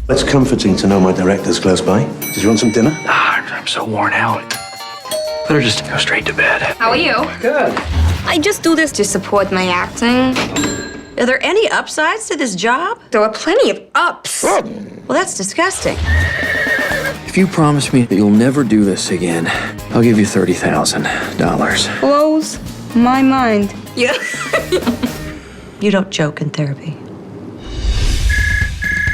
It's comforting to know my director's close by. Did you want some dinner? I'm so worn out. Better just go straight to bed. How are you? Good. I just do this to support my acting. Are there any upsides to this job? There are plenty of ups. Well, that's disgusting. If you promise me that you'll never do this again, I'll give you $30,000. Blows my mind. Yeah. You don't joke in therapy.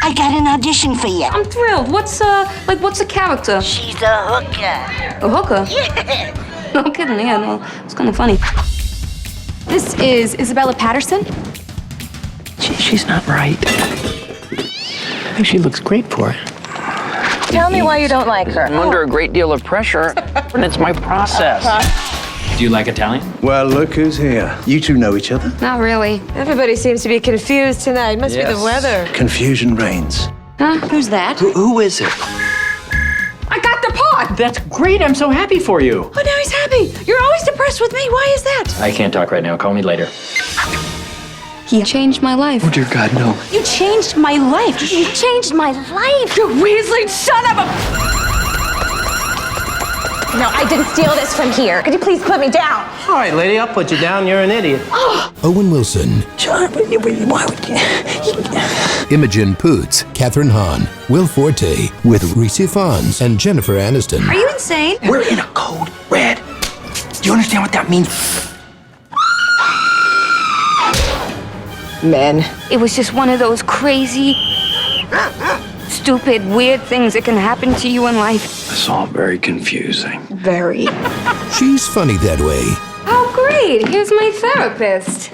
I got an audition for you. I'm thrilled. What's a character? She's a hooker. A hooker? Yeah. No kidding. Yeah, no, it's kind of funny. This is Isabella Patterson. She's not right. I think she looks great for it. Tell me why you don't like her. I'm under a great deal of pressure, and it's my process. Do you like Italian? Well, look who's here. You two know each other? Not really. Everybody seems to be confused tonight. Must be the weather. Confusion reigns. Who's that? Who is it? I got the part. That's great. I'm so happy for you. Oh, now he's happy. You're always depressed with me. Why is that? I can't talk right now. Call me later. He changed my life. Oh, dear God, no. You changed my life. You changed my life. You Weasley son of a... No, I didn't steal this from here. Could you please put me down? All right, lady, I'll put you down. You're an idiot. Owen Wilson, John, why would you? Imogen Poots, Catherine Hahn, Will Forte, with Reese Ifans and Jennifer Aniston. Are you insane? We're in a code red. Do you understand what that means? Men. It was just one of those crazy, stupid, weird things that can happen to you in life. It's all very confusing. Very. She's funny that way. Oh, great. Here's my therapist.